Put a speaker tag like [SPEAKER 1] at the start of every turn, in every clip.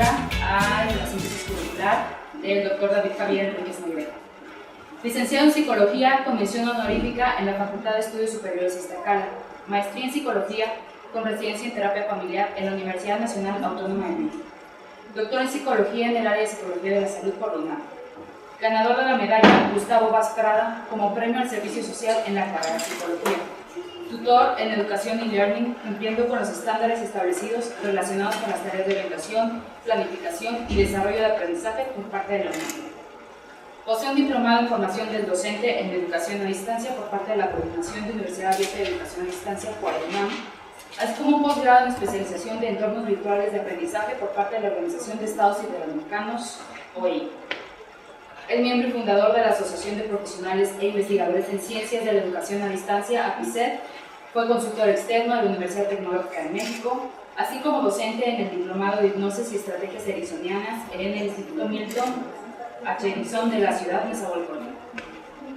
[SPEAKER 1] materia a la síntesis curricular del doctor David Javier Enríquez Negrete. Licenciado en Psicología con mención honorífica en la Facultad de Estudios Superiores Iztacala, maestría en Psicología con residencia en Terapia Familiar en la Universidad Nacional Autónoma de México. Doctor en Psicología en el área de Psicología de la Salud por la UNAM. Ganador de la medalla Gustavo Vaz Prada como premio al servicio social en la carrera de Psicología. Tutor en Educación y Learning, cumpliendo con los estándares establecidos relacionados con las tareas de orientación, planificación y desarrollo de aprendizaje por parte de la UNAM. Posee un diplomado en formación del docente en Educación a Distancia por parte de la Coordinación de Universidad Abierta de Educación a Distancia por la UNAM, así como un posgrado en especialización de entornos virtuales de aprendizaje por parte de la Organización de Estados Iberoamericanos, OIE. Es miembro y fundador de la Asociación de Profesionales e Investigadores en Ciencias de la Educación a Distancia, APICED. Fue consultor externo de la Universidad Tecnológica de México, así como docente en el Diplomado de Hipnosis y Estrategias Ericksonianas en el Instituto Milton H. Erickson de la ciudad de Nezahualcóyotl.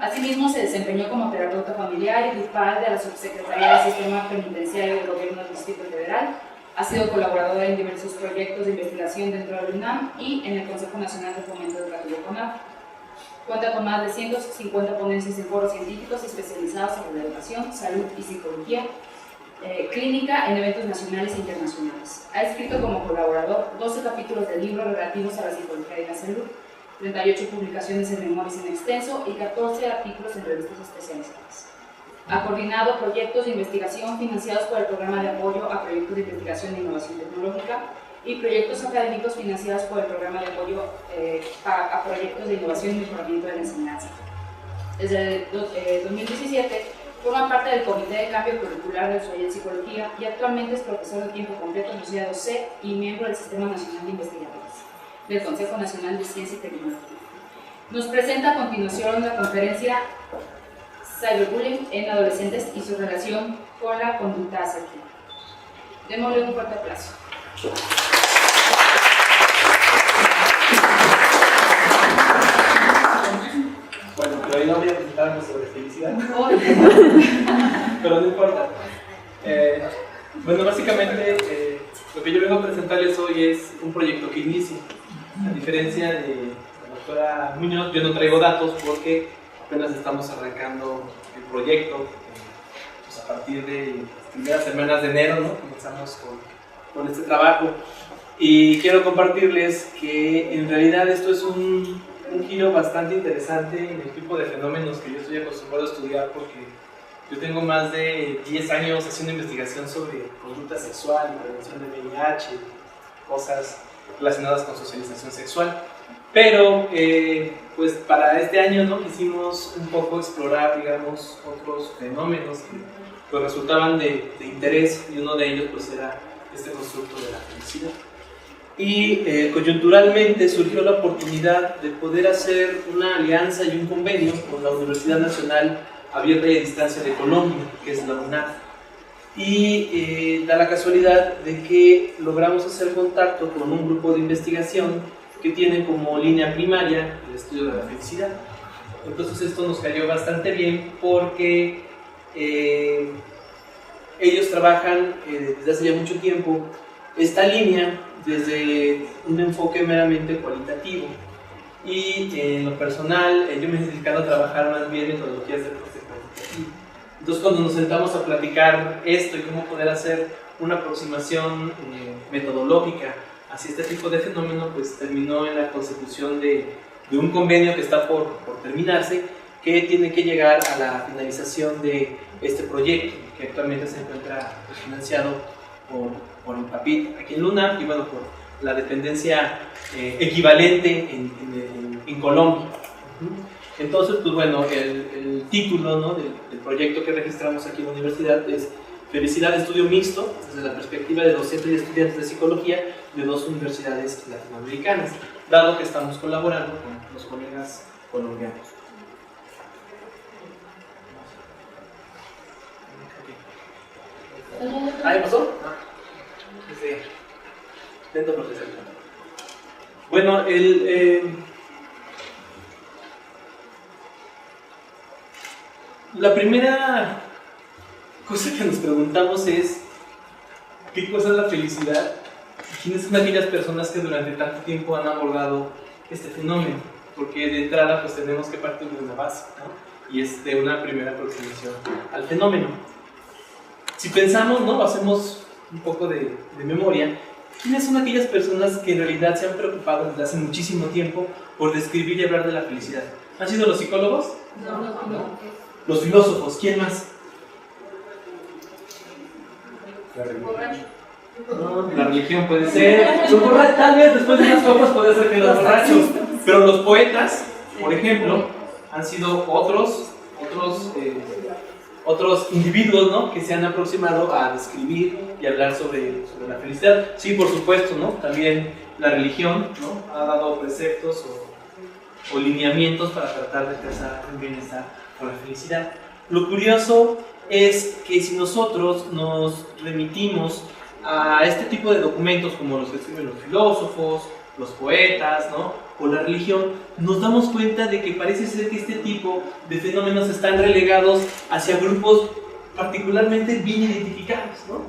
[SPEAKER 1] Asimismo, se desempeñó como terapeuta familiar y grupal de la Subsecretaría del Sistema Penitenciario del Gobierno del Distrito Federal. Ha sido colaborador en diversos proyectos de investigación dentro de la UNAM y en el Consejo Nacional de Fomento Educativo CONAF. Cuenta con más de 150 ponencias en foros científicos especializados en la educación, salud y psicología clínica en eventos nacionales e internacionales. Ha escrito como colaborador 12 capítulos de libros relativos a la psicología y la salud, 38 publicaciones en memorias en extenso y 14 artículos en revistas especializadas. Ha coordinado proyectos de investigación financiados por el Programa de Apoyo a Proyectos de Investigación e Innovación Tecnológica y proyectos académicos financiados por el Programa de Apoyo a Proyectos de Innovación y Mejoramiento de la Enseñanza. Desde 2017 forma parte del Comité de Cambio Curricular del SOAI en Psicología y actualmente es profesor de tiempo completo asociado C y miembro del Sistema Nacional de Investigadores del Consejo Nacional de Ciencia y Tecnología. Nos presenta a continuación la conferencia Cyberbullying en adolescentes y su relación con la conducta asertiva. Démosle un fuerte aplauso.
[SPEAKER 2] Bueno, pero hoy no voy a presentarnos sobre felicidad. Pero no importa. Bueno, básicamente lo que yo vengo a presentarles hoy es un proyecto que inicio. A diferencia de la doctora Muñoz, yo no traigo datos porque apenas estamos arrancando el proyecto. Pues a partir de las primeras semanas de enero, ¿no? Comenzamos con este trabajo. Y quiero compartirles que en realidad esto es un giro bastante interesante en el tipo de fenómenos que yo estoy acostumbrado a estudiar, porque yo tengo más de 10 años haciendo investigación sobre conducta sexual, prevención de VIH, cosas relacionadas con socialización sexual. Pero pues para este año, ¿no?, quisimos un poco explorar, digamos, otros fenómenos que pues resultaban de interés, y uno de ellos pues era este constructo de la felicidad. Y coyunturalmente surgió la oportunidad de poder hacer una alianza y un convenio con la Universidad Nacional Abierta y a Distancia de Colombia, que es la UNAM. Y da la casualidad de que logramos hacer contacto con un grupo de investigación que tiene como línea primaria el estudio de la felicidad. Entonces esto nos cayó bastante bien porque ellos trabajan desde hace ya mucho tiempo esta línea desde un enfoque meramente cualitativo, y en lo personal yo me he dedicado a trabajar más bien metodologías de enfoque cualitativo. Entonces cuando nos sentamos a platicar esto y cómo poder hacer una aproximación metodológica hacia este tipo de fenómeno, pues terminó en la consecución de un convenio que está por terminarse, que tiene que llegar a la finalización de este proyecto, que actualmente se encuentra financiado por el PAPIT aquí en Luna, y bueno, por la dependencia equivalente en Colombia. Entonces, pues bueno, el título, ¿no?, del proyecto que registramos aquí en la universidad es Felicidad, estudio mixto, desde la perspectiva de docentes y estudiantes de psicología de dos universidades latinoamericanas, dado que estamos colaborando con los colegas colombianos. ¿Ah, ya pasó? Sí. Intento procesar. Bueno, la primera cosa que nos preguntamos es ¿qué cosa es la felicidad ¿Quiénes son aquellas personas que durante tanto tiempo han abordado este fenómeno? Porque de entrada pues tenemos que partir de una base, ¿no? Y es de una primera aproximación al fenómeno. Si pensamos, ¿no? Hacemos un poco de memoria. ¿Quiénes son aquellas personas que en realidad se han preocupado desde hace muchísimo tiempo por describir y hablar de la felicidad? ¿Han sido los psicólogos? No. Los filósofos, ¿quién más? No, la religión puede ser. Los borrachos, tal vez después de unas copas puede ser que los borrachos. Pero los poetas, por ejemplo, han sido otros individuos, ¿no? Que se han aproximado a describir y hablar sobre la felicidad. Sí, por supuesto, ¿no? También la religión, ¿no? Ha dado preceptos o lineamientos para tratar de pensar en bienestar o la felicidad. Lo curioso es que si nosotros nos remitimos a este tipo de documentos como los que escriben los filósofos, los poetas, ¿no? O la religión, nos damos cuenta de que parece ser que este tipo de fenómenos están relegados hacia grupos particularmente bien identificados, ¿no?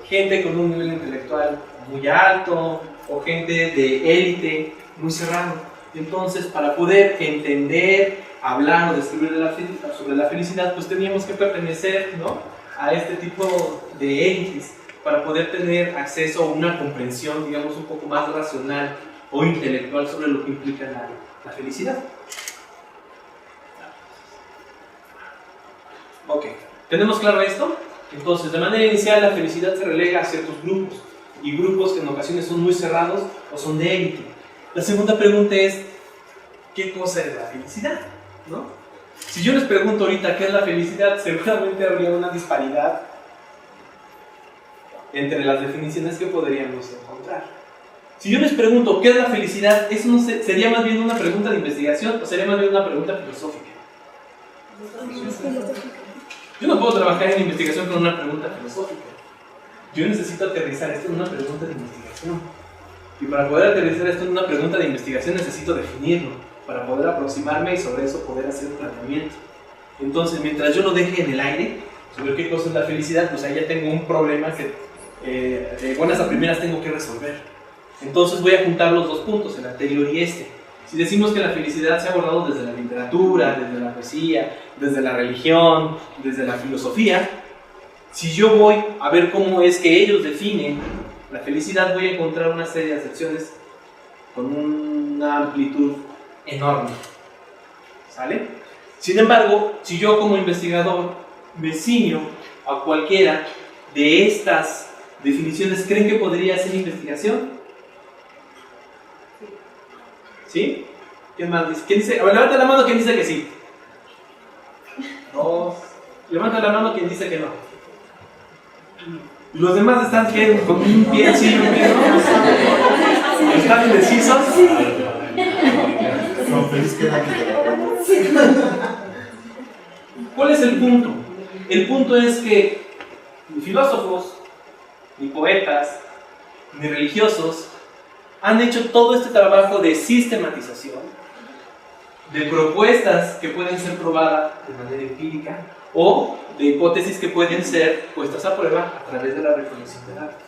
[SPEAKER 2] Gente con un nivel intelectual muy alto o gente de élite muy cerrado. Entonces, para poder entender, hablar o describir sobre la felicidad, pues teníamos que pertenecer, ¿no? A este tipo de élites para poder tener acceso a una comprensión, digamos, un poco más racional o intelectual sobre lo que implica la felicidad. Ok, ¿tenemos claro esto? Entonces, de manera inicial, la felicidad se relega a ciertos grupos, y grupos que en ocasiones son muy cerrados o son de élite. La segunda pregunta es, ¿qué cosa es la felicidad? ¿No? Si yo les pregunto ahorita qué es la felicidad, seguramente habría una disparidad entre las definiciones que podríamos encontrar. Si yo les pregunto qué es la felicidad, eso no sería más bien una pregunta de investigación o sería más bien una pregunta filosófica. Yo no puedo trabajar en investigación con una pregunta filosófica. Yo necesito aterrizar esto en una pregunta de investigación. Y para poder aterrizar esto en una pregunta de investigación necesito definirlo, para poder aproximarme y sobre eso poder hacer un planteamiento. Entonces, mientras yo lo deje en el aire, sobre qué cosa es la felicidad, pues ahí ya tengo un problema que de buenas a primeras tengo que resolver. Entonces voy a juntar los dos puntos, el anterior y este. Si decimos que la felicidad se ha abordado desde la literatura, desde la poesía, desde la religión, desde la filosofía, si yo voy a ver cómo es que ellos definen la felicidad, voy a encontrar una serie de acepciones con una amplitud enorme. ¿Sale? Sin embargo, si yo como investigador me ciño a cualquiera de estas definiciones, ¿creen que podría hacer investigación? ¿Sí? ¿Quién más dice? ¿Quién dice? A ver, levanta la mano quien dice que sí. Dos. Levanta la mano quien dice que no. ¿Y los demás están qué? ¿Con un pie así y un pie no? ¿Están indecisos?
[SPEAKER 3] No, feliz queda que te la
[SPEAKER 2] ¿Cuál es el punto? El punto es que ni filósofos, ni poetas, ni religiosos han hecho todo este trabajo de sistematización, de propuestas que pueden ser probadas de manera empírica o de hipótesis que pueden ser puestas a prueba a través de la reflexión del arte.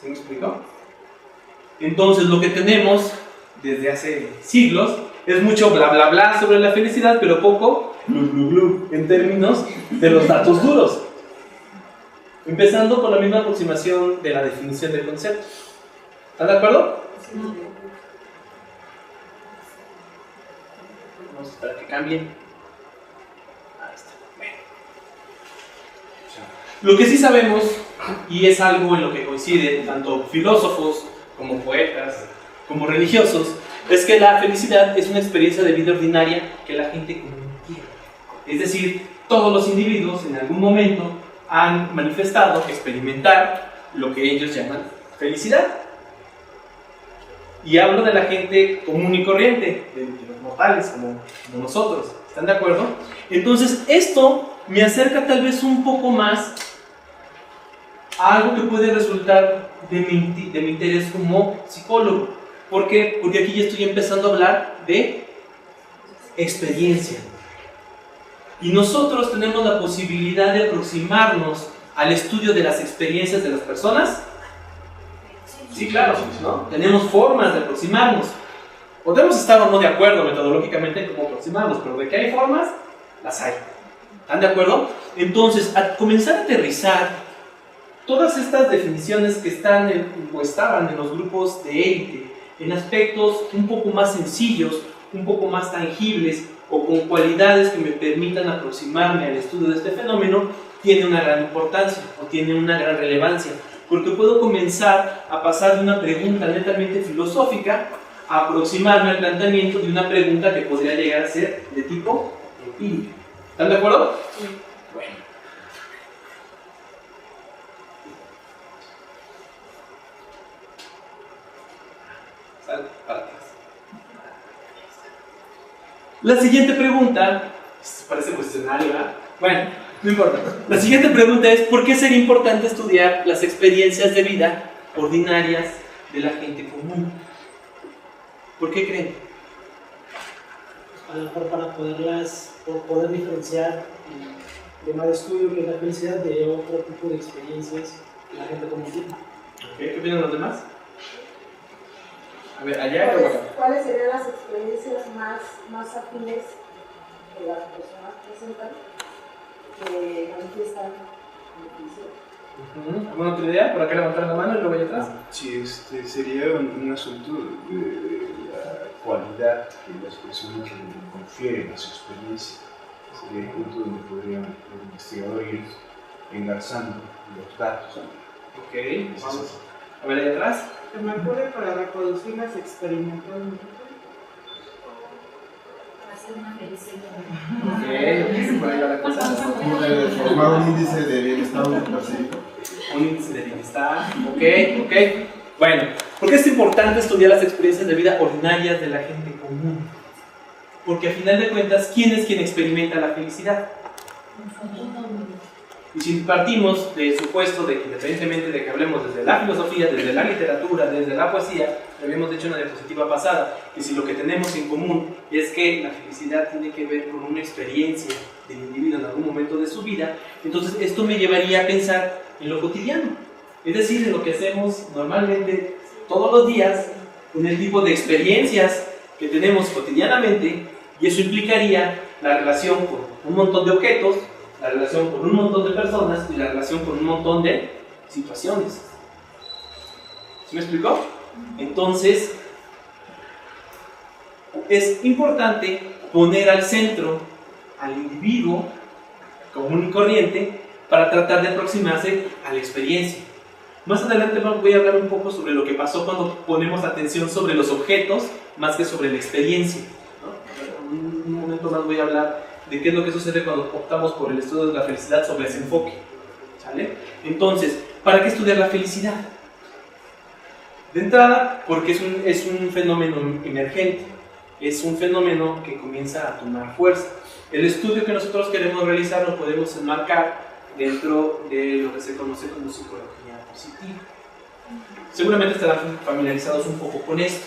[SPEAKER 2] ¿Se me explicó? Entonces lo que tenemos desde hace siglos es mucho bla bla bla sobre la felicidad, pero poco glu glu glu en términos de los datos duros. Empezando con la misma aproximación de la definición del concepto. ¿Están de acuerdo? Vamos a esperar que cambien. Ahí está. Bueno. Lo que sí sabemos, y es algo en lo que coinciden tanto filósofos como poetas, como religiosos, es que la felicidad es una experiencia de vida ordinaria que la gente común quiere. Es decir, todos los individuos en algún momento han manifestado experimentar lo que ellos llaman felicidad. Y hablo de la gente común y corriente, de los mortales como nosotros. ¿Están de acuerdo? Entonces, esto me acerca tal vez un poco más a algo que puede resultar de mi interés como psicólogo. ¿Por qué? Porque aquí ya estoy empezando a hablar de experiencia. Y nosotros tenemos la posibilidad de aproximarnos al estudio de las experiencias de las personas. Sí, claro, ¿no? Tenemos formas de aproximarnos. Podemos estar o no de acuerdo metodológicamente en cómo aproximarnos, pero de que hay formas, las hay. ¿Están de acuerdo? Entonces, al comenzar a aterrizar todas estas definiciones que están o estaban en los grupos de élite, en aspectos un poco más sencillos, un poco más tangibles o con cualidades que me permitan aproximarme al estudio de este fenómeno, tiene una gran importancia o tiene una gran relevancia, porque puedo comenzar a pasar de una pregunta netamente filosófica a aproximarme al planteamiento de una pregunta que podría llegar a ser de tipo empírico. ¿Están de acuerdo?
[SPEAKER 1] Sí.
[SPEAKER 2] Bueno. Sal para atrás. La siguiente pregunta, parece cuestionario, ¿verdad? Bueno, no importa. La siguiente pregunta es, ¿por qué sería importante estudiar las experiencias de vida ordinarias de la gente común? ¿Por qué creen?
[SPEAKER 4] A lo mejor para poder diferenciar el tema de estudio que es la felicidad de otro tipo de experiencias que la gente común tiene.
[SPEAKER 2] ¿Qué opinan los demás? A ver, allá y acá.
[SPEAKER 5] ¿Cuáles serían las experiencias más afines que las personas presentan que manifiestan beneficio?
[SPEAKER 2] ¿Alguna otra idea? Por acá levantar la mano y luego allá atrás.
[SPEAKER 3] Sí, sería un asunto de la cualidad que las personas confieren a su experiencia. Sería el punto donde podría el investigador ir engarzando los datos.
[SPEAKER 2] Ok, vamos. A ver, allá atrás.
[SPEAKER 6] Se me ocurre para reproducirlas experimentalmente.
[SPEAKER 1] Hacer una felicidad.
[SPEAKER 2] Ok, por ahí va la cosa.
[SPEAKER 3] Como de formar un índice de bienestar percibido.
[SPEAKER 2] Un índice de bienestar. Ok. Bueno, ¿por qué es importante estudiar las experiencias de vida ordinarias de la gente común? Porque al final de cuentas, ¿quién es quien experimenta la felicidad? Y si partimos del supuesto de que independientemente de que hablemos desde la filosofía, desde la literatura, desde la poesía, lo habíamos dicho en una diapositiva pasada, que si lo que tenemos en común es que la felicidad tiene que ver con una experiencia del individuo en algún momento de su vida, entonces esto me llevaría a pensar en lo cotidiano, es decir, en lo que hacemos normalmente todos los días, en el tipo de experiencias que tenemos cotidianamente, y eso implicaría la relación con un montón de objetos, la relación con un montón de personas y la relación con un montón de situaciones. ¿Sí me explicó? Entonces, es importante poner al centro al individuo común y corriente para tratar de aproximarse a la experiencia. Más adelante voy a hablar un poco sobre lo que pasó cuando ponemos atención sobre los objetos más que sobre la experiencia, ¿no? Un momento más voy a hablar de qué es lo que sucede cuando optamos por el estudio de la felicidad sobre ese enfoque. ¿Sale? Entonces, ¿para qué estudiar la felicidad? De entrada, porque es un fenómeno emergente, es un fenómeno que comienza a tomar fuerza. El estudio que nosotros queremos realizar lo podemos enmarcar dentro de lo que se conoce como psicología positiva. Seguramente estarán familiarizados un poco con esto.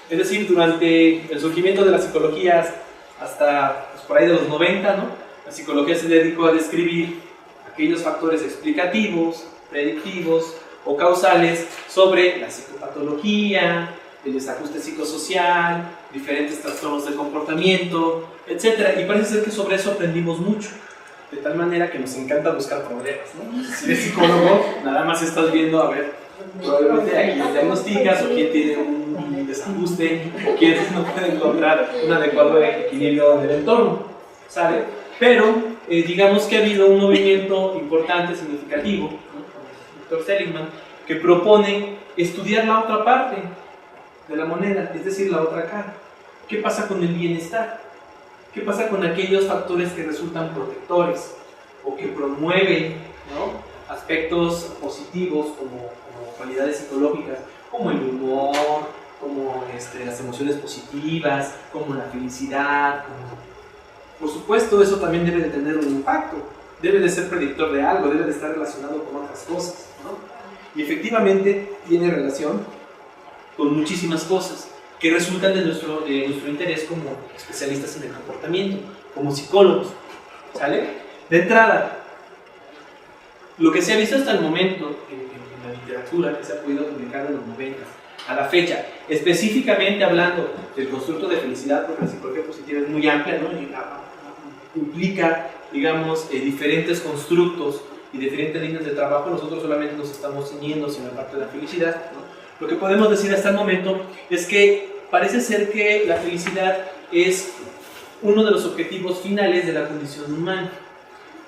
[SPEAKER 2] Es decir, durante el surgimiento de las psicologías hasta por ahí de los 90, ¿no? La psicología se dedicó a describir aquellos factores explicativos, predictivos o causales sobre la psicopatología, el desajuste psicosocial, diferentes trastornos del comportamiento, etc. Y parece ser que sobre eso aprendimos mucho, de tal manera que nos encanta buscar problemas, ¿no? Si eres psicólogo, nada más estás viendo, a ver, probablemente a quién diagnosticas o quién tiene un desajuste o quién no puede encontrar un adecuado equilibrio del entorno, ¿sale? Pero digamos que ha habido un movimiento importante, significativo, ¿no? Dr. Seligman, que propone estudiar la otra parte de la moneda, es decir, la otra cara. ¿Qué pasa con el bienestar? ¿Qué pasa con aquellos factores que resultan protectores o que promueven, ¿no?, aspectos positivos como cualidades psicológicas, como el humor, como las emociones positivas, como la felicidad? Por supuesto, eso también debe de tener un impacto, debe de ser predictor de algo, debe de estar relacionado con otras cosas, ¿no? Y efectivamente tiene relación con muchísimas cosas que resultan de nuestro interés como especialistas en el comportamiento, como psicólogos, ¿sale? De entrada, lo que se ha visto hasta el momento en la literatura que se ha podido publicar en los 90 a la fecha, específicamente hablando del constructo de felicidad, porque la psicología positiva es muy amplia, ¿no? Y implica, digamos, diferentes constructos y diferentes líneas de trabajo. Nosotros solamente nos estamos ciñendo en la parte de la felicidad, ¿no? Lo que podemos decir hasta el momento es que parece ser que la felicidad es uno de los objetivos finales de la condición humana.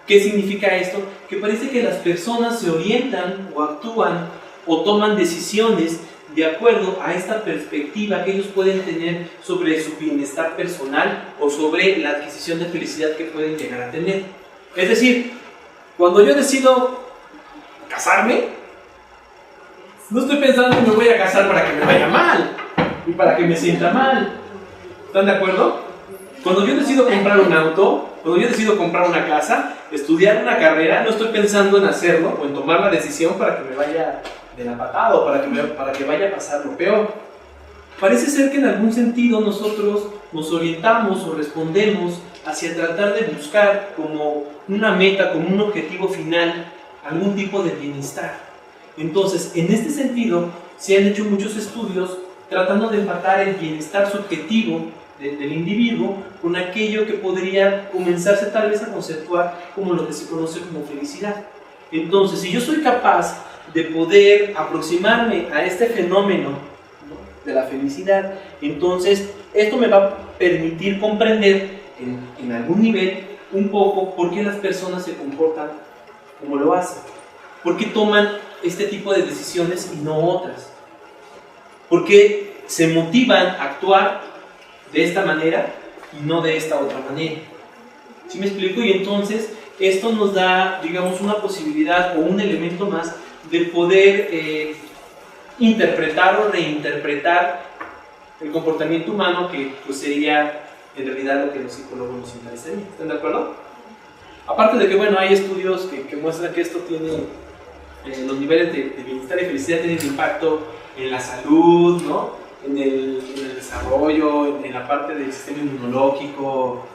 [SPEAKER 2] ¿Qué significa esto? Que parece que las personas se orientan o actúan o toman decisiones de acuerdo a esta perspectiva que ellos pueden tener sobre su bienestar personal o sobre la adquisición de felicidad que pueden llegar a tener. Es decir, cuando yo decido casarme, no estoy pensando que me voy a casar para que me vaya mal y para que me sienta mal. ¿Están de acuerdo? Cuando yo decido comprar un auto, cuando yo decido comprar una casa, estudiar una carrera, no estoy pensando en hacerlo o en tomar la decisión para que me vaya de la patada o para que vaya a pasar lo peor. Parece ser que en algún sentido nosotros nos orientamos o respondemos hacia tratar de buscar como una meta, como un objetivo final, algún tipo de bienestar. Entonces, en este sentido, se han hecho muchos estudios tratando de empatar el bienestar subjetivo del individuo con aquello que podría comenzarse tal vez a conceptuar como lo que se conoce como felicidad. Entonces, si yo soy capaz de poder aproximarme a este fenómeno, ¿no?, de la felicidad, entonces esto me va a permitir comprender en algún nivel un poco por qué las personas se comportan como lo hacen, por qué toman este tipo de decisiones y no otras, por qué se motivan a actuar de esta manera y no de esta otra manera. ¿Sí me explico? Y entonces esto nos da, digamos, una posibilidad o un elemento más de poder interpretar o reinterpretar el comportamiento humano, que pues sería en realidad lo que los psicólogos nos interesaría. ¿Están de acuerdo? Aparte de que, bueno, hay estudios que muestran que esto tiene, los niveles de bienestar y felicidad tienen impacto en la salud, ¿no?, en el desarrollo, en la parte del sistema inmunológico,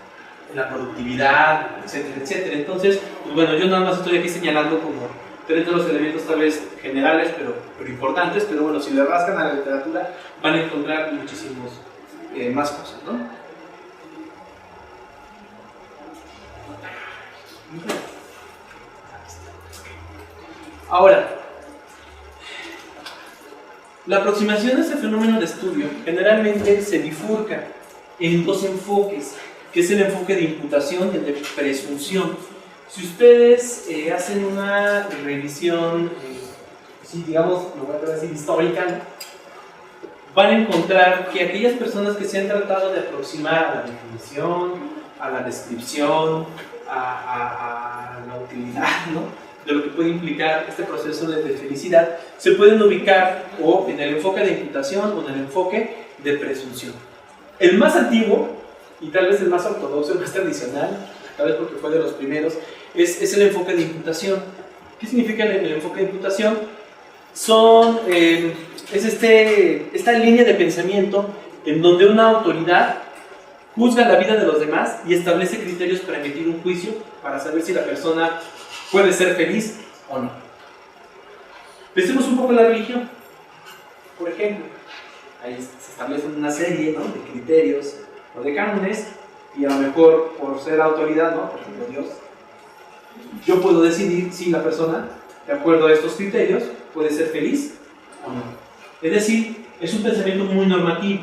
[SPEAKER 2] en la productividad, etcétera, etcétera. Entonces, pues bueno, yo nada más estoy aquí señalando como tres de los elementos tal vez generales, pero importantes, pero bueno, si le rascan a la literatura van a encontrar muchísimos más cosas, ¿no? Ahora, la aproximación a este fenómeno de estudio generalmente se bifurca en dos enfoques, que es el enfoque de imputación y el de presunción. Si ustedes hacen una revisión, sí, digamos, lo voy a decir histórica, ¿no?, van a encontrar que aquellas personas que se han tratado de aproximar a la definición, a la descripción, a la utilidad, ¿no?, de lo que puede implicar este proceso de felicidad, se pueden ubicar o en el enfoque de imputación o en el enfoque de presunción. El más antiguo, y tal vez el más ortodoxo, el más tradicional, tal vez porque fue de los primeros, es el enfoque de imputación. ¿Qué significa el enfoque de imputación? Es esta línea de pensamiento en donde una autoridad juzga la vida de los demás y establece criterios para emitir un juicio para saber si la persona puede ser feliz o no. Pensemos un poco en la religión. Por ejemplo, ahí se establecen una serie, ¿no?, de criterios o de cánones, y a lo mejor por ser autoridad, ¿no?, por ejemplo Dios, yo puedo decidir si la persona, de acuerdo a estos criterios, puede ser feliz o no. Es decir, es un pensamiento muy normativo.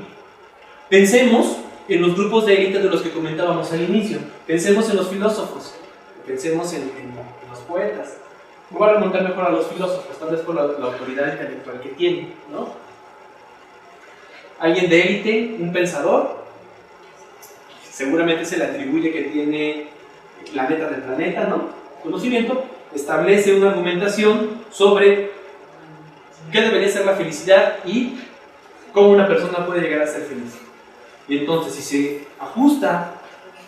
[SPEAKER 2] Pensemos en los grupos de élite de los que comentábamos al inicio. Pensemos en los filósofos, pensemos en los poetas. Me voy a remontar mejor a los filósofos, tal vez por la autoridad intelectual que tienen, ¿no? Alguien de élite, un pensador, seguramente se le atribuye que tiene la neta del planeta, ¿no?, conocimiento, establece una argumentación sobre qué debería ser la felicidad y cómo una persona puede llegar a ser feliz. Y entonces, si se ajusta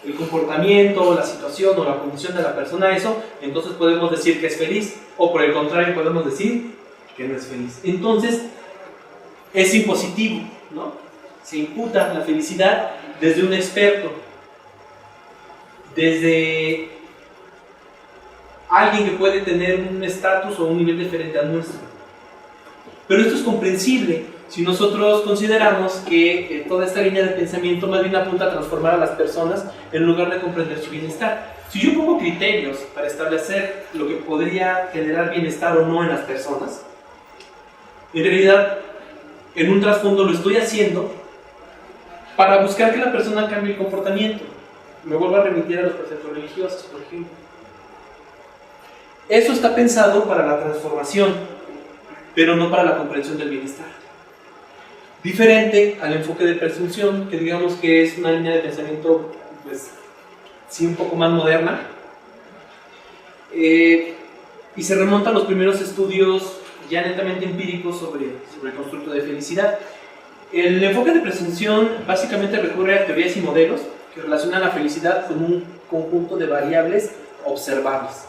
[SPEAKER 2] el comportamiento, la situación o la condición de la persona a eso, entonces podemos decir que es feliz, o por el contrario podemos decir que no es feliz. Entonces, es impositivo, ¿no? Se imputa la felicidad desde un experto, desde alguien que puede tener un estatus o un nivel diferente al nuestro. Pero esto es comprensible si nosotros consideramos que toda esta línea de pensamiento más bien apunta a transformar a las personas en lugar de comprender su bienestar. Si yo pongo criterios para establecer lo que podría generar bienestar o no en las personas, en realidad, en un trasfondo lo estoy haciendo para buscar que la persona cambie el comportamiento. Me vuelvo a remitir a los preceptos religiosos, por ejemplo. Eso está pensado para la transformación, pero no para la comprensión del bienestar. Diferente al enfoque de presunción, que digamos que es una línea de pensamiento, pues, sí, un poco más moderna, y se remonta a los primeros estudios ya netamente empíricos sobre el constructo de felicidad. El enfoque de presunción básicamente recurre a teorías y modelos que relacionan la felicidad con un conjunto de variables observables.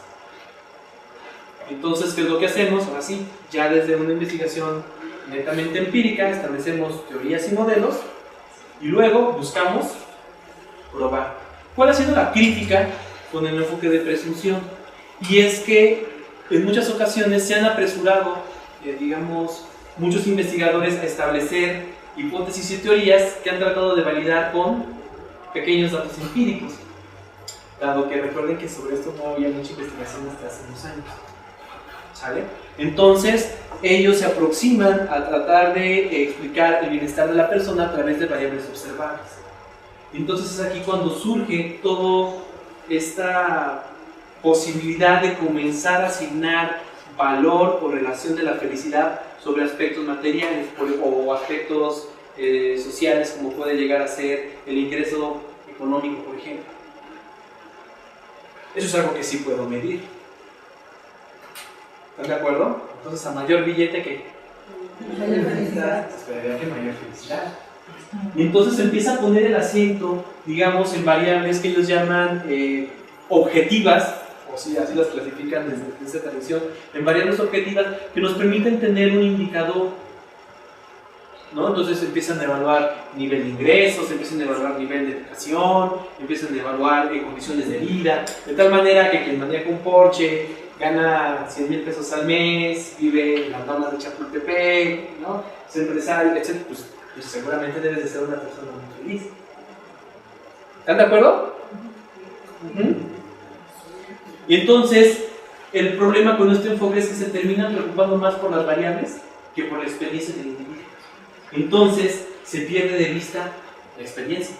[SPEAKER 2] Entonces, ¿qué es lo que hacemos? Ahora sí, ya desde una investigación netamente empírica establecemos teorías y modelos y luego buscamos probar. ¿Cuál ha sido la crítica con el enfoque de presunción? Y es que en muchas ocasiones se han apresurado, digamos, muchos investigadores a establecer hipótesis y teorías que han tratado de validar con pequeños datos empíricos, dado que recuerden que sobre esto no había mucha investigación hasta hace unos años. ¿Sale? Entonces, ellos se aproximan a tratar de explicar el bienestar de la persona a través de variables observables. Entonces es aquí cuando surge toda esta posibilidad de comenzar a asignar valor o relación de la felicidad sobre aspectos materiales o aspectos sociales, como puede llegar a ser el ingreso económico, por ejemplo. Eso es algo que sí puedo medir. ¿Están de acuerdo? Entonces, a mayor billete que mayor felicidad, esperaría que mayor felicidad. Y entonces se empieza a poner el acento, digamos, en variables que ellos llaman objetivas, o si así las clasifican desde esta tradición, en variables objetivas que nos permiten tener un indicador, ¿no? Entonces empiezan a evaluar nivel de ingresos, empiezan a evaluar nivel de educación, empiezan a evaluar condiciones de vida, de tal manera que quien maneja un Porsche gana 100,000 pesos al mes, vive en las tablas de Chapultepec, ¿no? Es empresario, etc. Pues seguramente debes de ser una persona muy feliz. ¿Están de acuerdo? Y entonces, el problema con este enfoque es que se terminan preocupando más por las variables que por la experiencia del individuo. Entonces, se pierde de vista la experiencia.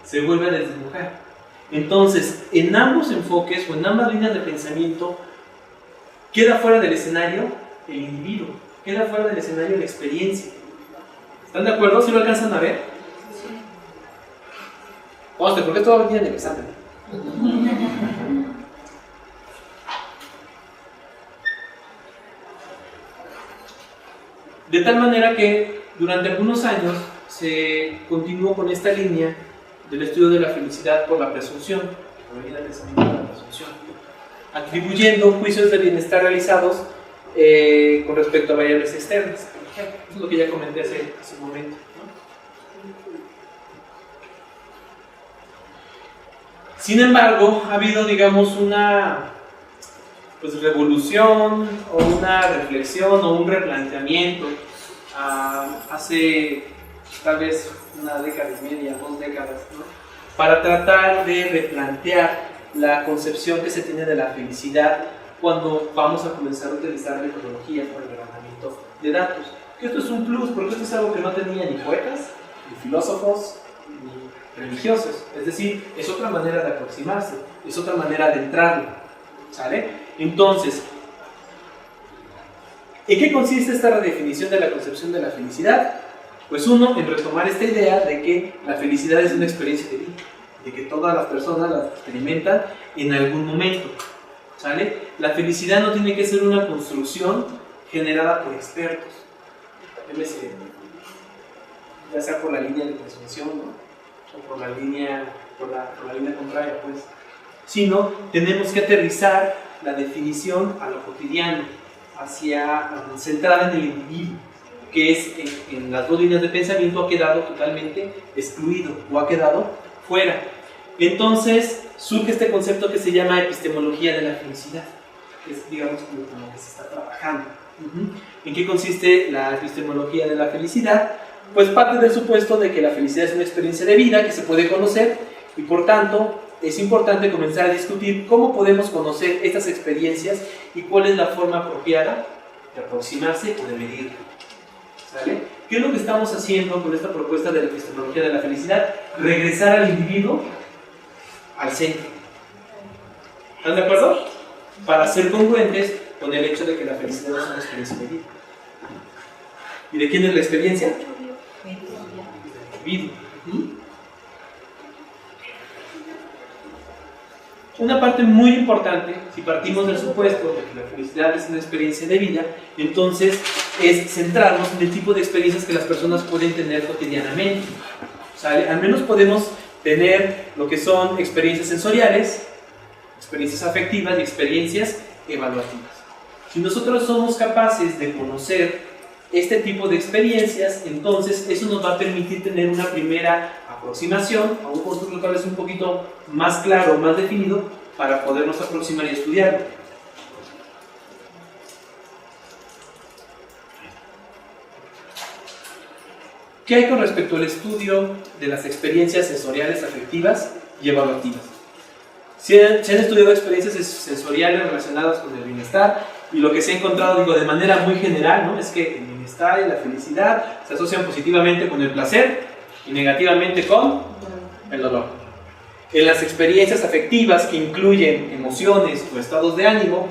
[SPEAKER 2] Se vuelve a desdibujar. Entonces, en ambos enfoques o en ambas líneas de pensamiento, queda fuera del escenario el individuo, queda fuera del escenario la experiencia. ¿Están de acuerdo? ¿Sí lo alcanzan a ver? Conste, porque esto va a venir de examen. De tal manera que durante algunos años se continuó con esta línea del estudio de la felicidad por la presunción, por la línea de pensamiento de la presunción, atribuyendo juicios de bienestar realizados con respecto a variables externas, por ejemplo. Eso es lo que ya comenté hace un momento, ¿no? Sin embargo, ha habido, digamos, una revolución o una reflexión o un replanteamiento hace tal vez una década y media, 2 décadas, ¿no? Para tratar de replantear la concepción que se tiene de la felicidad cuando vamos a comenzar a utilizar metodologías para el levantamiento de datos. Que esto es un plus, porque esto es algo que no tenían ni poetas, ni filósofos, ni religiosos. Es decir, es otra manera de aproximarse, es otra manera de entrarle, ¿sale? Entonces, ¿en qué consiste esta redefinición de la concepción de la felicidad? Pues uno, en retomar esta idea de que la felicidad es una experiencia de vida, de que todas las personas la experimentan en algún momento, ¿sale? La felicidad no tiene que ser una construcción generada por expertos, ya sea por la línea de presunción, ¿no? O por la línea contraria, pues, sino tenemos que aterrizar la definición a lo cotidiano, centrada en el individuo, que es en las dos líneas de pensamiento ha quedado totalmente excluido o ha quedado fuera. Entonces surge este concepto que se llama epistemología de la felicidad, que es, digamos, como que se está trabajando. ¿En qué consiste la epistemología de la felicidad? Pues parte del supuesto de que la felicidad es una experiencia de vida que se puede conocer y por tanto es importante comenzar a discutir cómo podemos conocer estas experiencias y cuál es la forma apropiada de aproximarse o de medirlo. ¿Sale? ¿Qué es lo que estamos haciendo con esta propuesta de la epistemología de la felicidad? Regresar al individuo al centro. ¿Están de acuerdo? Para ser congruentes con el hecho de que la felicidad es una experiencia de vida. ¿Y de quién es la experiencia? Individuo. Una parte muy importante, si partimos del supuesto de que la felicidad es una experiencia de vida, entonces es centrarnos en el tipo de experiencias que las personas pueden tener cotidianamente. ¿Sale? Al menos podemos tener lo que son experiencias sensoriales, experiencias afectivas y experiencias evaluativas. Si nosotros somos capaces de conocer este tipo de experiencias, entonces eso nos va a permitir tener una primera aproximación a un constructo tal vez un poquito más claro, más definido, para podernos aproximar y estudiarlo. ¿Qué hay con respecto al estudio de las experiencias sensoriales, afectivas y evaluativas? Se han estudiado experiencias sensoriales relacionadas con el bienestar y lo que se ha encontrado, digo, de manera muy general, ¿no? Es que el bienestar y la felicidad se asocian positivamente con el placer y negativamente con el dolor. En las experiencias afectivas que incluyen emociones o estados de ánimo,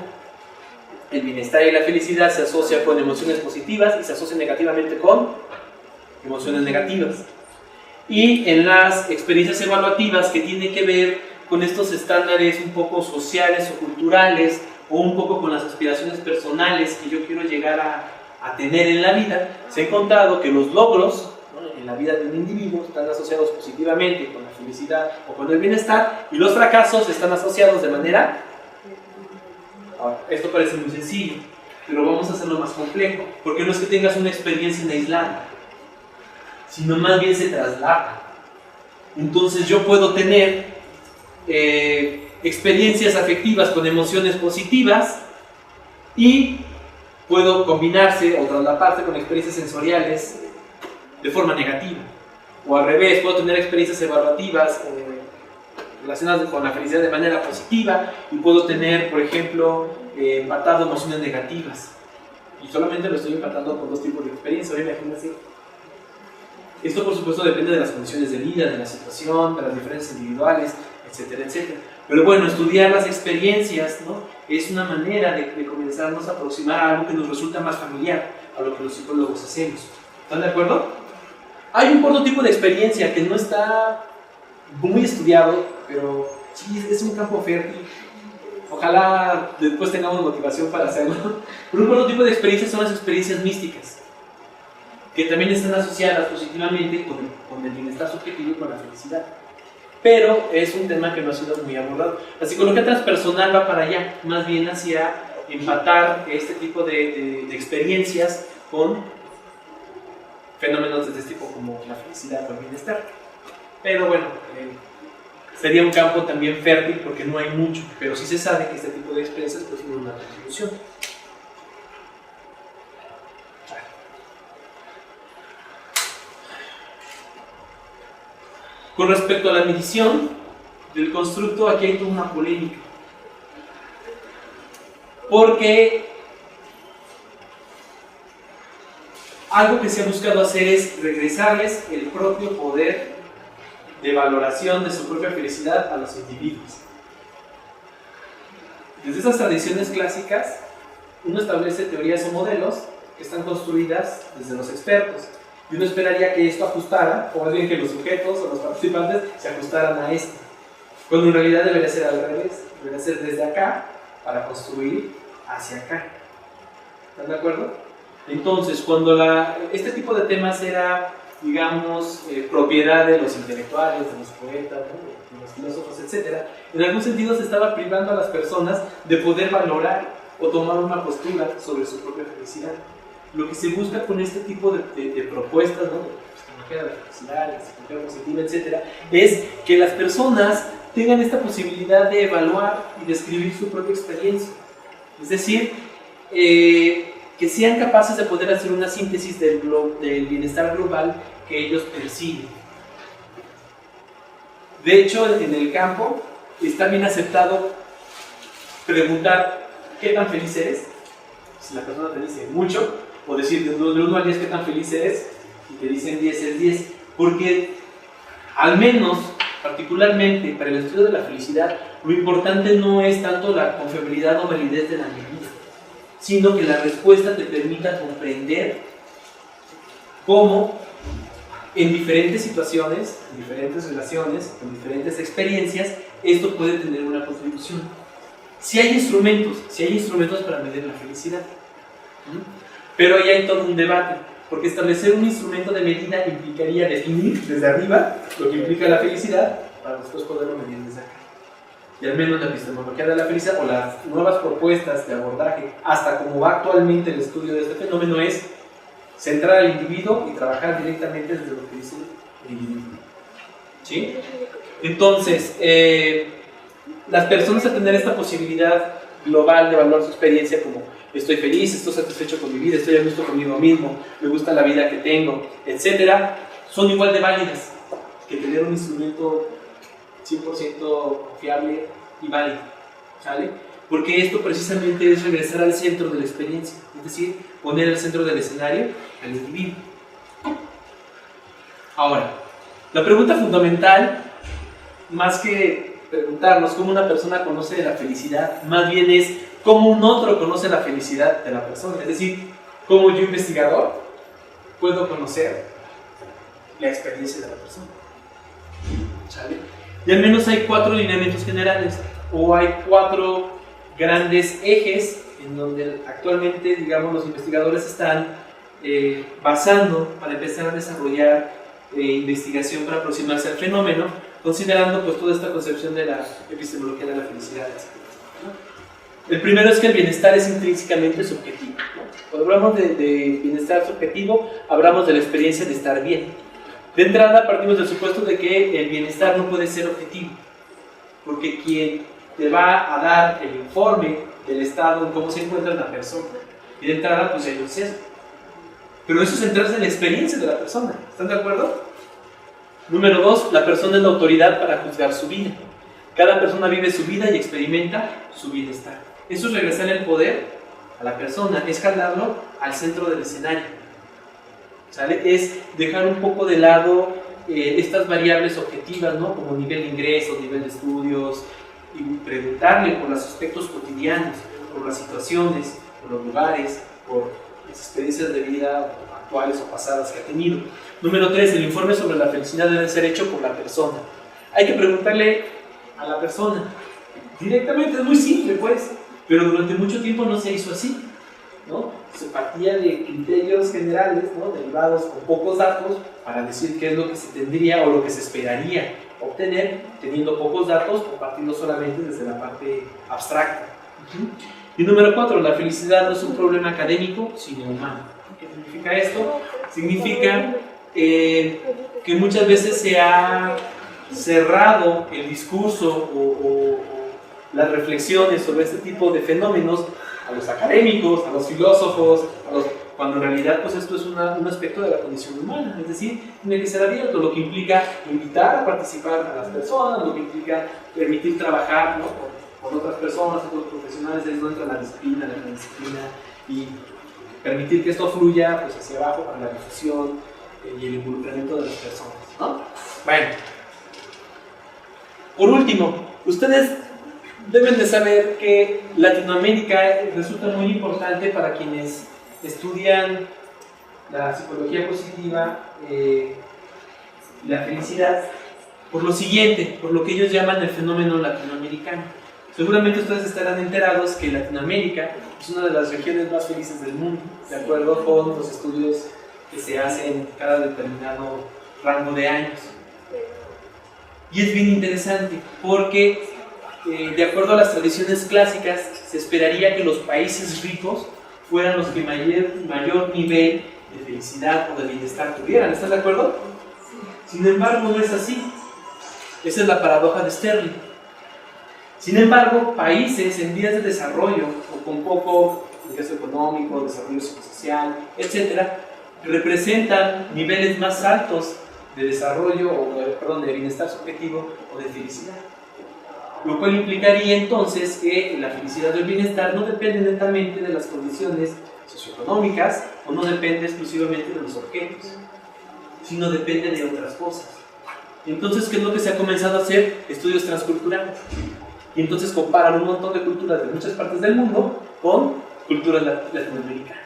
[SPEAKER 2] el bienestar y la felicidad se asocian con emociones positivas y se asocian negativamente con emociones negativas. Y en las experiencias evaluativas que tienen que ver con estos estándares un poco sociales o culturales o un poco con las aspiraciones personales que yo quiero llegar a tener en la vida, se ha encontrado que los logros, ¿no?, en la vida de un individuo están asociados positivamente con la felicidad o con el bienestar y los fracasos están asociados de manera... Ahora, esto parece muy sencillo, pero vamos a hacerlo más complejo, porque no es que tengas una experiencia aislada, sino más bien se traslada. Entonces yo puedo tener experiencias afectivas con emociones positivas y puedo combinarse o traslaparse con experiencias sensoriales de forma negativa, o al revés, puedo tener experiencias evaluativas relacionadas con la felicidad de manera positiva y puedo tener, por ejemplo, empatado emociones negativas, y solamente lo estoy empatando con dos tipos de experiencias. Ahora imagínense. Esto por supuesto depende de las condiciones de vida, de la situación, de las diferencias individuales, etcétera, etcétera. Pero bueno, estudiar las experiencias, ¿no?, es una manera de comenzarnos a aproximar a algo que nos resulta más familiar a lo que los psicólogos hacemos. ¿Están de acuerdo? Hay un cuarto tipo de experiencia que no está muy estudiado, pero sí es un campo fértil. Ojalá después tengamos motivación para hacerlo. Pero un cuarto tipo de experiencias son las experiencias místicas, que también están asociadas positivamente con el bienestar subjetivo y con la felicidad. Pero es un tema que no ha sido muy abordado. La psicología transpersonal va para allá, más bien hacia empatar este tipo de experiencias con fenómenos de este tipo como la felicidad o el bienestar. Pero bueno, sería un campo también fértil porque no hay mucho, pero sí se sabe que este tipo de experiencias pues tienen una contribución. Con respecto a la medición del constructo, aquí hay toda una polémica. Porque algo que se ha buscado hacer es regresarles el propio poder de valoración de su propia felicidad a los individuos. Desde esas tradiciones clásicas, uno establece teorías o modelos que están construidas desde los expertos. Y uno esperaría que esto ajustara, o más bien que los sujetos o los participantes se ajustaran a esto. Cuando en realidad debería ser al revés, debería ser desde acá para construir hacia acá. ¿Están de acuerdo? Entonces, cuando este tipo de temas era, digamos, propiedad de los intelectuales, de los poetas, ¿no?, de los filósofos, etc., en algún sentido se estaba privando a las personas de poder valorar o tomar una postura sobre su propia felicidad. Lo que se busca con este tipo de propuestas, ¿no?, de la psicología de la felicidad, la psicología positiva, etc., es que las personas tengan esta posibilidad de evaluar y describir su propia experiencia. Es decir, que sean capaces de poder hacer una síntesis del bienestar global que ellos persiguen. De hecho, en el campo está bien aceptado preguntar ¿qué tan feliz eres? Si la persona te dice mucho, o decir de 1 a 10 ¿qué tan feliz eres? Y te dicen 10 es 10, porque al menos, particularmente para el estudio de la felicidad, lo importante no es tanto la confiabilidad o validez de la medida, sino que la respuesta te permita comprender cómo en diferentes situaciones, en diferentes relaciones, en diferentes experiencias, esto puede tener una contribución. Si hay instrumentos para medir la felicidad, pero ahí hay todo un debate, porque establecer un instrumento de medida implicaría definir desde arriba lo que implica la felicidad para después poderlo medir desde acá. Y al menos la epistemología de la felicidad o las nuevas propuestas de abordaje, hasta como va actualmente el estudio de este fenómeno, es centrar al individuo y trabajar directamente desde lo que dice el individuo. ¿Sí? Entonces, las personas a tener esta posibilidad global de evaluar su experiencia como estoy feliz, estoy satisfecho con mi vida, estoy a gusto conmigo mismo, me gusta la vida que tengo, etc., son igual de válidas que tener un instrumento 100% confiable y válido, ¿sale? Porque esto precisamente es regresar al centro de la experiencia, es decir, poner al centro del escenario al individuo. Ahora, la pregunta fundamental, más que preguntarnos cómo una persona conoce la felicidad, más bien es cómo un otro conoce la felicidad de la persona, es decir, cómo yo, investigador, puedo conocer la experiencia de la persona, ¿sale? Y al menos hay 4 lineamientos generales, o hay 4 grandes ejes en donde actualmente, digamos, los investigadores están basando para empezar a desarrollar investigación para aproximarse al fenómeno, considerando pues toda esta concepción de la epistemología de la felicidad. El primero es que el bienestar es intrínsecamente subjetivo, ¿no? Cuando hablamos de bienestar subjetivo, hablamos de la experiencia de estar bien. De entrada partimos del supuesto de que el bienestar no puede ser objetivo, porque quien te va a dar el informe del estado en cómo se encuentra la persona, y de entrada pues hay un sesgo. Pero eso es centrarse en la experiencia de la persona, ¿están de acuerdo? Número 2, la persona es la autoridad para juzgar su vida. Cada persona vive su vida y experimenta su bienestar. Eso es regresar el poder a la persona, es jalarlo al centro del escenario, ¿sale? Es dejar un poco de lado estas variables objetivas, ¿no? Como nivel de ingresos, nivel de estudios, y preguntarle por los aspectos cotidianos, por las situaciones, por los lugares, por las experiencias de vida actuales o pasadas que ha tenido. Número 3, el informe sobre la felicidad debe ser hecho por la persona. Hay que preguntarle a la persona directamente, es muy simple pues, pero durante mucho tiempo no se hizo así, ¿no? Se partía de criterios generales, ¿no? Derivados con pocos datos para decir qué es lo que se tendría o lo que se esperaría obtener teniendo pocos datos o partiendo solamente desde la parte abstracta. Y número 4, la felicidad no es un problema académico sino humano. ¿Qué significa esto? Significa que muchas veces se ha cerrado el discurso o las reflexiones sobre este tipo de fenómenos a los académicos, a los filósofos, cuando en realidad pues esto es un aspecto de la condición humana, es decir, tiene que ser abierto, lo que implica invitar a participar a las personas, lo que implica permitir trabajar, ¿no? con otras personas, otros profesionales, ahí dentro de la disciplina y permitir que esto fluya pues, hacia abajo para la difusión y el involucramiento de las personas, ¿no? Bueno, por último, ustedes deben de saber que Latinoamérica resulta muy importante para quienes estudian la psicología positiva, la felicidad, por lo siguiente, por lo que ellos llaman el fenómeno latinoamericano. Seguramente ustedes estarán enterados que Latinoamérica es una de las regiones más felices del mundo, de acuerdo con los estudios que se hacen cada determinado rango de años. Y es bien interesante porque de acuerdo a las tradiciones clásicas se esperaría que los países ricos fueran los que mayor nivel de felicidad o de bienestar tuvieran. ¿Están de acuerdo? Sin embargo, no es así. Esa es la paradoja de Sterling. Sin embargo, países en vías de desarrollo o con poco progreso económico, desarrollo psicosocial, etcétera, representan niveles más altos de desarrollo, de bienestar subjetivo o de felicidad. Lo cual implicaría entonces que la felicidad o el bienestar no dependen netamente de las condiciones socioeconómicas o no depende exclusivamente de los objetos, sino depende de otras cosas. Entonces, ¿qué es lo que se ha comenzado a hacer? Estudios transculturales. Y entonces comparan un montón de culturas de muchas partes del mundo con culturas latinoamericanas.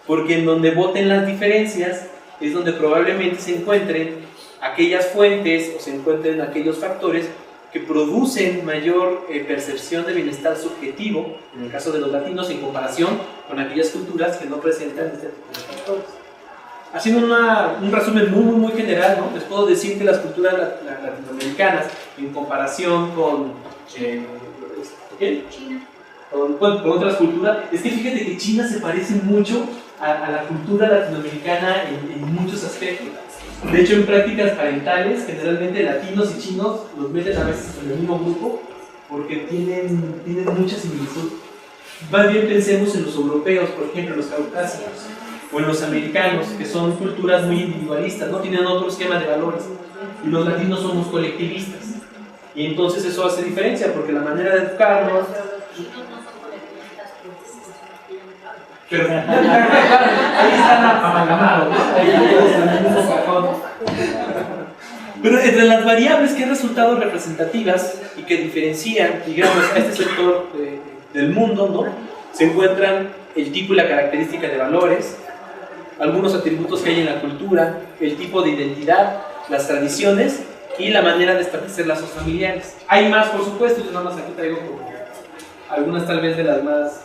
[SPEAKER 2] Porque en donde voten las diferencias es donde probablemente se encuentren aquellas fuentes o se encuentren aquellos factores que producen mayor percepción de bienestar subjetivo, en el caso de los latinos, en comparación con aquellas culturas que no presentan este tipo de factores. Haciendo un resumen muy general, ¿no? Les puedo decir que las culturas latinoamericanas, en comparación con con otras culturas, es que fíjate que China se parece mucho a la cultura latinoamericana en muchos aspectos. De hecho, en prácticas parentales, generalmente latinos y chinos los meten a veces en el mismo grupo porque tienen mucha similitud. Más bien pensemos en los europeos, por ejemplo, los caucásicos, o en los americanos, que son culturas muy individualistas, no tienen otro esquema de valores, y los latinos somos colectivistas. Y entonces eso hace diferencia, porque la manera de educarnos... Pero ahí están amalgamados, ahí todos en el mismo cajón. Pero entre las variables que han resultado representativas y que diferencian, digamos, a este sector del mundo, ¿no? Se encuentran el tipo y la característica de valores, algunos atributos que hay en la cultura, el tipo de identidad, las tradiciones y la manera de establecer lazos familiares. Hay más, por supuesto, yo nada más aquí traigo como algunas tal vez de las más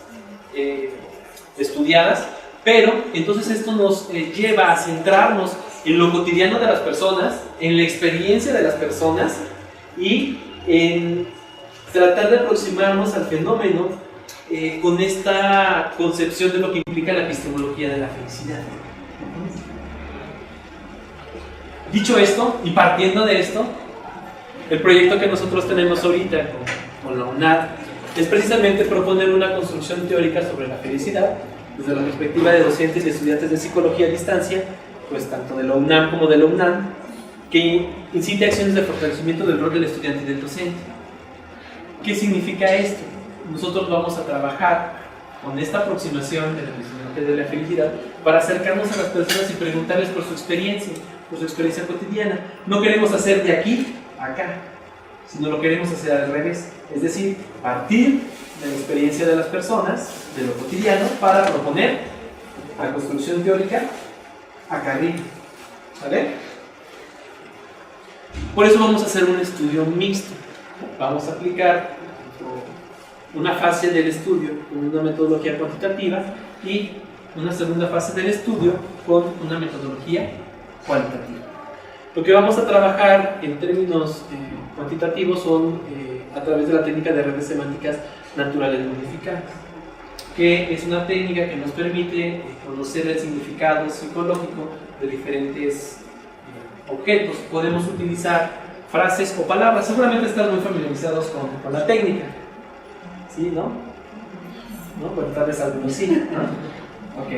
[SPEAKER 2] estudiadas, pero entonces esto nos lleva a centrarnos en lo cotidiano de las personas, en la experiencia de las personas y en tratar de aproximarnos al fenómeno con esta concepción de lo que implica la epistemología de la felicidad. Dicho esto, y partiendo de esto, el proyecto que nosotros tenemos ahorita con la UNAD es precisamente proponer una construcción teórica sobre la felicidad desde la perspectiva de docentes y estudiantes de psicología a distancia, pues tanto de la UNAM como de la UNAM, que incite acciones de fortalecimiento del rol del estudiante y del docente. ¿Qué significa esto? Nosotros vamos a trabajar con esta aproximación de la epistemología de la felicidad para acercarnos a las personas y preguntarles por su experiencia cotidiana. No queremos hacer de aquí a acá, sino lo queremos hacer al revés, es decir, partir de la experiencia de las personas, de lo cotidiano, para proponer la construcción teórica acá arriba, ¿vale? Por eso vamos a hacer un estudio mixto. Vamos a aplicar una fase del estudio con una metodología cuantitativa y una segunda fase del estudio con una metodología cualitativa. Lo que vamos a trabajar en términos cuantitativos son a través de la técnica de redes semánticas naturales modificadas, que es una técnica que nos permite conocer el significado psicológico de diferentes objetos. Podemos utilizar frases o palabras. Seguramente están muy familiarizados con la técnica, ¿sí? ¿No? Bueno, tal vez algunos sí, ¿no? Ok.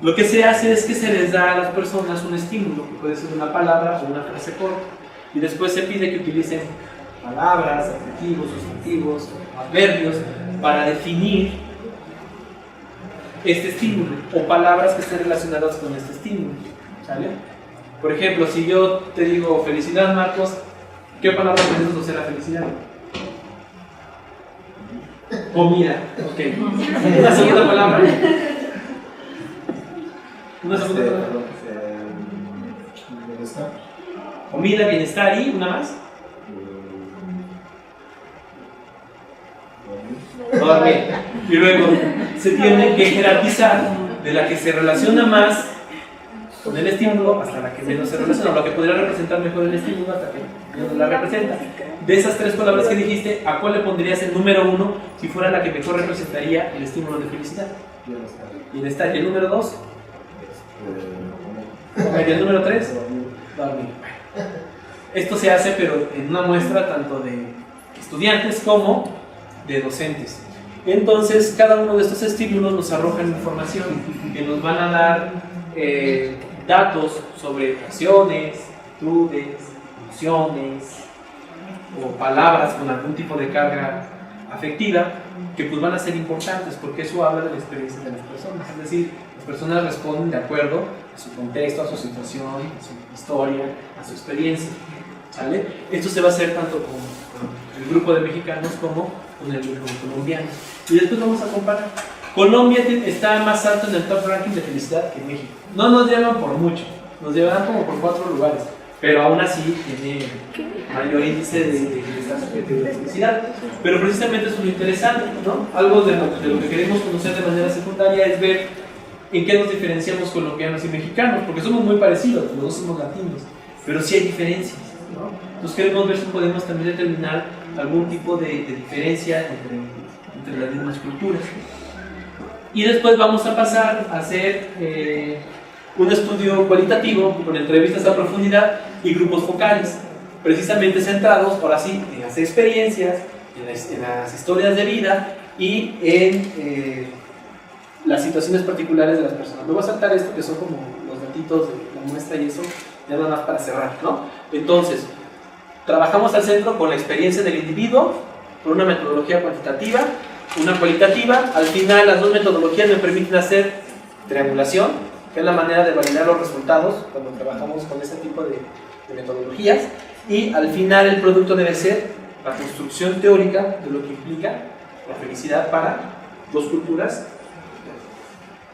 [SPEAKER 2] Lo que se hace es que se les da a las personas un estímulo, que puede ser una palabra o una frase corta, y después se pide que utilicen palabras, adjetivos, sustantivos, adverbios, para definir este estímulo, o palabras que estén relacionadas con este estímulo, ¿sale? Por ejemplo, si yo te digo felicidad, Marcos, ¿qué palabra puedes asociar a felicidad? Comida, ok. Una segunda palabra. Una segunda palabra.
[SPEAKER 3] Bienestar.
[SPEAKER 2] Comida, bienestar y una más. Dormir. Y luego se tiene que jerarquizar de la que se relaciona más con el estímulo hasta la que menos se relaciona, o la que podría representar mejor el estímulo hasta que menos la representa. De esas tres palabras que dijiste, ¿a cuál le pondrías el número 1 si fuera la que mejor representaría el estímulo de felicidad? Bienestar. ¿Y el número 2? ¿Y el número 3? Dormir. Esto se hace, pero en una muestra tanto de estudiantes como de docentes. Entonces, cada uno de estos estímulos nos arrojan información que nos van a dar datos sobre acciones, actitudes, emociones o palabras con algún tipo de carga afectiva que pues van a ser importantes porque eso habla de la experiencia de las personas. Es decir, las personas responden de acuerdo a su contexto, a su situación, a su historia, a su experiencia. ¿Sale? Esto se va a hacer tanto con el grupo de mexicanos como con el grupo de colombianos. Y después vamos a comparar. Colombia está más alto en el top ranking de felicidad que México. No nos llevan por mucho, nos llevan como por 4 lugares, pero aún así tiene mayor índice de felicidad. Pero precisamente eso es lo interesante, ¿no? Algo de lo que queremos conocer de manera secundaria es ver en qué nos diferenciamos colombianos y mexicanos, porque somos muy parecidos, los dos somos latinos, pero sí hay diferencias, ¿no? Entonces queremos ver si podemos también determinar algún tipo de diferencia entre las mismas culturas. Y después vamos a pasar a hacer un estudio cualitativo con entrevistas a profundidad y grupos focales, precisamente centrados, ahora sí, en las experiencias, en las historias de vida y en las situaciones particulares de las personas. Me voy a saltar esto que son como los datitos de la muestra y eso, ya nada más para cerrar, ¿no? Entonces, trabajamos al centro con la experiencia del individuo, con una metodología cuantitativa, una cualitativa. Al final, las dos metodologías me permiten hacer triangulación, que es la manera de validar los resultados cuando trabajamos con este tipo de metodologías. Y al final, el producto debe ser la construcción teórica de lo que implica la felicidad para dos culturas.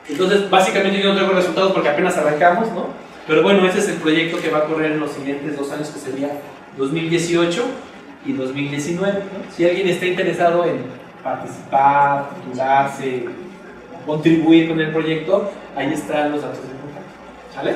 [SPEAKER 2] Entonces, básicamente yo no tengo resultados porque apenas arrancamos, ¿no? Pero bueno, ese es el proyecto que va a correr en los siguientes 2 años, que sería 2018 y 2019, ¿no? Si alguien está interesado en participar, postularse, contribuir con el proyecto, ahí están los datos de contacto. ¿Sale?